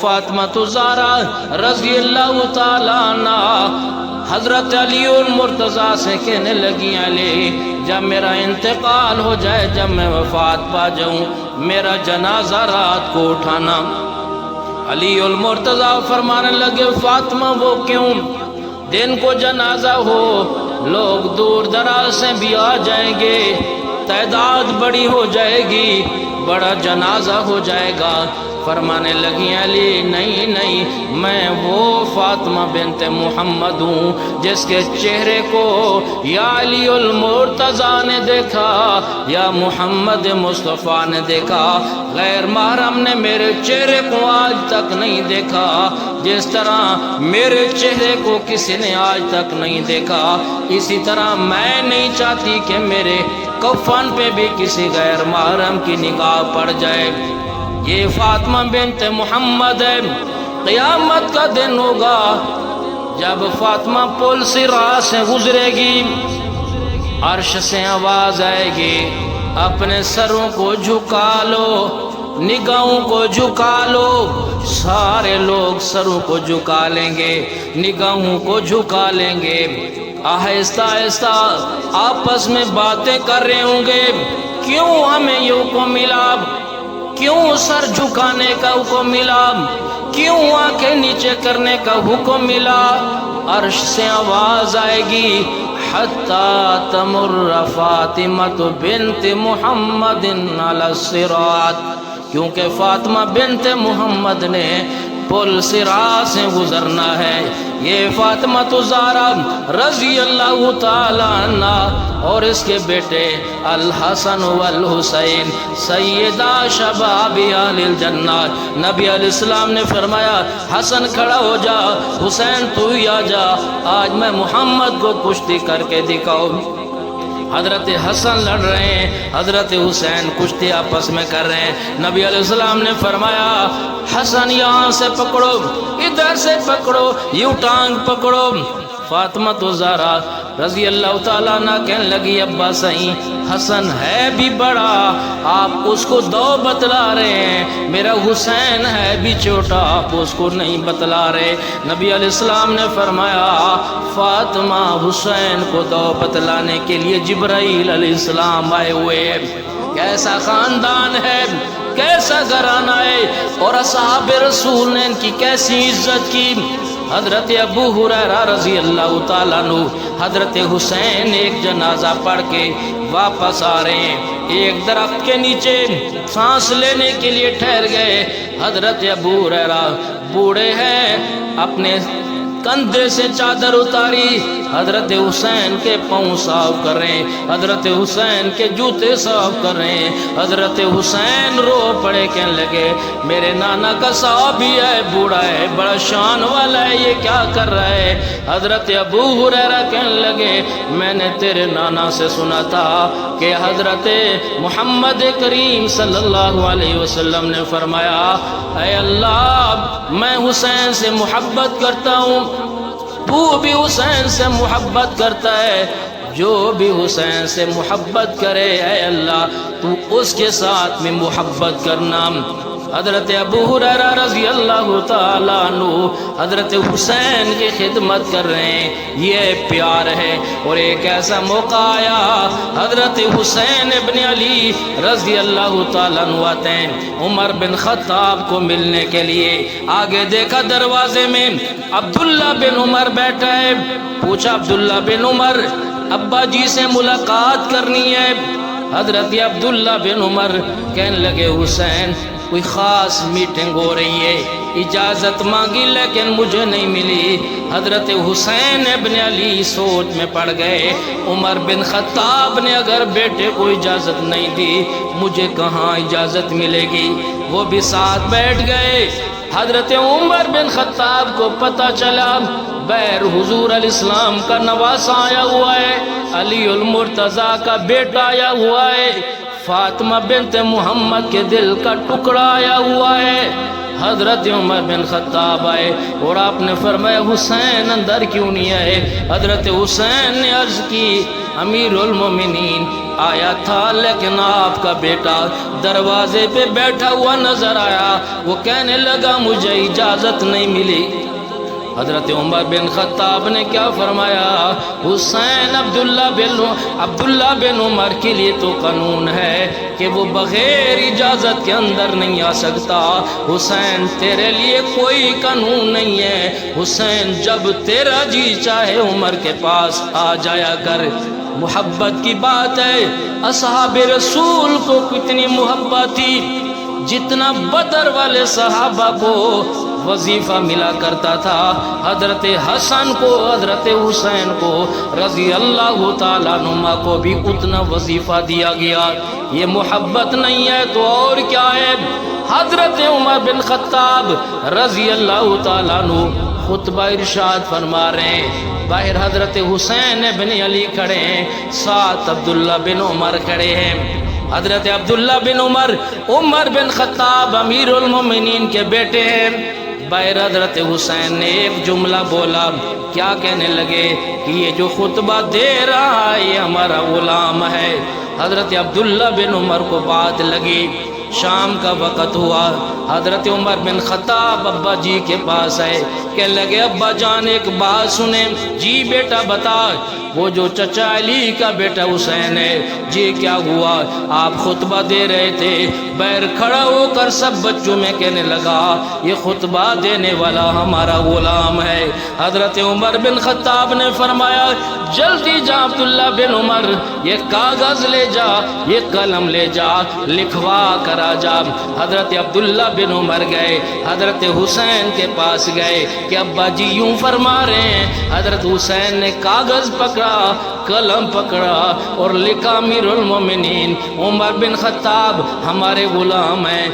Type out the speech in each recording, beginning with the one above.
فاطمہ الزہرا رضی اللہ تعالیٰ عنہ حضرت علی المرتضیٰ سے کہنے لگی علی جب میرا انتقال ہو جائے، جب میں وفات پا جاؤں، میرا جنازہ رات کو اٹھانا۔ علی المرتضیٰ فرمانے لگے فاطمہ وہ کیوں؟ دن کو جنازہ ہو، لوگ دور دراز سے بھی آ جائیں گے، تعداد بڑی ہو جائے گی، بڑا جنازہ ہو جائے گا۔ فرمانے لگی علی نہیں نہیں، میں وہ فاطمہ بنت محمد ہوں جس کے چہرے کو یا علی المرتضیٰ نے دیکھا یا محمد مصطفیٰ نے دیکھا، غیر محرم نے میرے چہرے کو آج تک نہیں دیکھا، جس طرح میرے چہرے کو کسی نے آج تک نہیں دیکھا، اسی طرح میں نہیں چاہتی کہ میرے کفن پہ بھی کسی غیر محرم کی نگاہ پڑ جائے۔ یہ فاطمہ بنت محمد ہے۔ قیامت کا دن ہوگا جب فاطمہ پل صراط سے گزرے گی، عرش سے آواز آئے گی اپنے سروں کو جھکا لو، نگاہوں کو جھکا لو۔ سارے لوگ سروں کو جھکا لیں گے، نگاہوں کو جھکا لیں گے، آہستہ آہستہ آپس میں باتیں کر رہے ہوں گے، کیوں ہمیں یہ حکم ملا، کیوں سر جھکانے کا حکم ملا، کیوں آنکھیں نیچے کرنے کا حکم ملا۔ عرش سے آواز آئے گی حتی تمر فاطمۃ بنت محمد علی الصراط، کیونکہ فاطمہ بنت محمد نے پل صراط سے گزرنا ہے۔ یہ فاطمہ الزہرا رضی اللہ تعالی عنہ اور اس کے بیٹے الحسن والحسین سیدہ شباب اہل الجنہ، نبی علیہ السلام نے فرمایا حسن کھڑا ہو جا، حسین تو ہی آ جا، آج میں محمد کو کشتی کر کے دکھاؤ۔ حضرت حسن لڑ رہے ہیں، حضرت حسین کشتی آپس میں کر رہے ہیں۔ نبی علیہ السلام نے فرمایا حسن یہاں سے پکڑو، ادھر سے پکڑو، یوں ٹانگ پکڑو۔ فاطمہ الزہرا رضی اللہ تعالیٰ عنہ کہنے لگی ابا صحیح حسن ہے بھی بڑا، آپ اس کو دو بتلا رہے ہیں، میرا حسین ہے بھی چھوٹا، آپ اس کو نہیں بتلا رہے۔ نبی علیہ السلام نے فرمایا فاطمہ حسین کو دو بتلانے کے لیے جبرائیل علیہ السلام آئے ہوئے ہیں۔ کیسا خاندان ہے، کیسا گھرانہ ہے، اور اصحاب رسول نے ان کی کیسی عزت کی۔ حضرت ابو ہریرہ رضی اللہ تعالیٰ عنہ حضرت حسین ایک جنازہ پڑھ کے واپس آ رہے ہیں، ایک درخت کے نیچے سانس لینے کے لیے ٹھہر گئے۔ حضرت ابو ہریرہ بوڑھے ہیں، اپنے کندھے سے چادر اتاری، حضرت حسین کے پاؤں صاف کر رہے ہیں، حضرت حسین کے جوتے صاف کر رہے ہیں۔ حضرت حسین رو پڑے، کہنے لگے میرے نانا کا صحابی ہے، بوڑھا ہے، بڑا شان والا ہے، یہ کیا کر رہا ہے؟ حضرت ابو ہریرہ کہنے لگے میں نے تیرے نانا سے سنا تھا کہ حضرت محمد کریم صلی اللہ علیہ وسلم نے فرمایا اے اللہ میں حسین سے محبت کرتا ہوں، تو بھی حسین سے محبت کرتا ہے، جو بھی حسین سے محبت کرے اے اللہ تو اس کے ساتھ میں محبت کرنا۔ حضرت ابو ہریرہ رضی اللہ تعالیٰ عنہ حضرت حسین کی خدمت کر رہے ہیں، یہ پیار ہے۔ اور ایک ایسا موقع آیا حضرت حسین ابن علی رضی اللہ تعالیٰ عنہ آتے ہیں عمر بن خطاب کو ملنے کے لیے۔ آگے دیکھا دروازے میں عبداللہ بن عمر بیٹھا ہے، پوچھا عبداللہ بن عمر ابا جی سے ملاقات کرنی ہے۔ حضرت عبداللہ بن عمر کہنے لگے حسین کوئی خاص میٹنگ ہو رہی ہے، اجازت مانگی لیکن مجھے نہیں ملی۔ حضرت حسین ابن علی سوچ میں پڑ گئے، عمر بن خطاب نے اگر بیٹے کو اجازت نہیں دی مجھے کہاں اجازت ملے گی؟ وہ بھی ساتھ بیٹھ گئے۔ حضرت عمر بن خطاب کو پتہ چلا بیر حضور علیہ السلام کا نواسا آیا ہوا ہے، علی المرتضیٰ کا بیٹا آیا ہوا ہے، فاطمہ بنت محمد کے دل کا ٹکڑا آیا ہوا ہے۔ حضرت عمر بن خطاب آئے اور آپ نے فرمایا حسین اندر کیوں نہیں آئے؟ حضرت حسین نے عرض کی امیر المومنین آیا تھا، لیکن آپ کا بیٹا دروازے پہ بیٹھا ہوا نظر آیا. وہ کہنے لگا مجھے اجازت نہیں ملی. حضرت عمر بن خطاب نے کیا فرمایا؟ حسین عبداللہ بن عمر کے لیے تو قانون ہے کہ وہ بغیر اجازت کے اندر نہیں آ سکتا. حسین تیرے لیے کوئی قانون نہیں ہے. حسین جب تیرا جی چاہے عمر کے پاس آ جایا کر. محبت کی بات ہے. اصحاب رسول کو کتنی محبت تھی، جتنا بدر والے صحابہ کو وظیفہ ملا کرتا تھا، حضرت حسن کو حضرت حسین کو رضی اللہ تعالیٰ عنہما کو بھی اتنا وظیفہ دیا گیا. یہ محبت نہیں ہے تو اور کیا ہے؟ حضرت عمر بن خطاب رضی اللہ تعالیٰ عنہ خطبہ ارشاد فرما رہے ہیں. باہر حضرت حسین بن علی کھڑے ہیں، ساتھ عبداللہ بن عمر کھڑے ہیں. حضرت عبداللہ بن عمر بن خطاب امیر المومنین کے بیٹے ہیں. باہر حضرت حسین نے ایک جملہ بولا. کیا کہنے لگے کہ یہ جو خطبہ دے رہا ہے یہ ہمارا غلام ہے. حضرت عبداللہ بن عمر کو بات لگی. شام کا وقت ہوا. حضرت عمر بن خطاب ابا جی کے پاس آئے. کہنے لگے ابا جان ایک بات سنیں. جی بیٹا بتا. وہ جو چچا علی کا بیٹا حسین ہے، جی کیا ہوا؟ آپ خطبہ دے رہے تھے. بیر کھڑا ہو کر سب بچوں میں کہنے لگا یہ خطبہ دینے والا ہمارا غلام ہے. حضرت عمر بن خطاب نے فرمایا جلدی جا عبداللہ بن عمر، یہ کاغذ لے جا، یہ قلم لے جا، لکھوا کر آ جا. حضرت عبداللہ بن عمر گئے، حضرت حسین کے پاس گئے کہ ابا جی یوں فرما رہے ہیں. حضرت حسین نے کاغذ پکڑا، قلم پکڑا اور لکھا امیر المومنین عمر بن خطاب ہمارے غلام ہیں.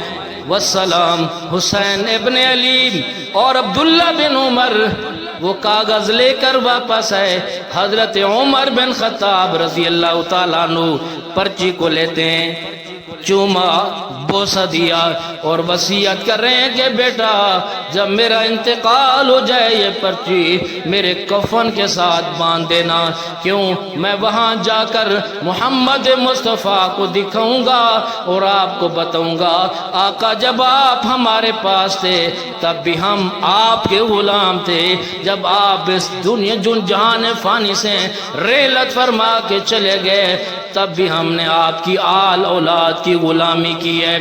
والسلام حسین ابن علی اور عبداللہ بن عمر وہ کاغذ لے کر واپس آئے. حضرت عمر بن خطاب رضی اللہ تعالیٰ عنہ پرچی کو لیتے ہیں، چوما بوسہ دیا اور وصیت کر رہے ہیں کہ بیٹا جب میرا انتقال ہو جائے یہ پرچی میرے کفن کے ساتھ باندھ دینا. کیوں؟ میں وہاں جا کر محمد مصطفیٰ کو دکھاؤں گا اور آپ کو بتاؤں گا آقا جب آپ ہمارے پاس تھے تب بھی ہم آپ کے غلام تھے. جب آپ اس دنیا جہان فانی سے ریلت فرما کے چلے گئے تب بھی ہم نے آپ کی آل اولاد کی غلامی کی ہے.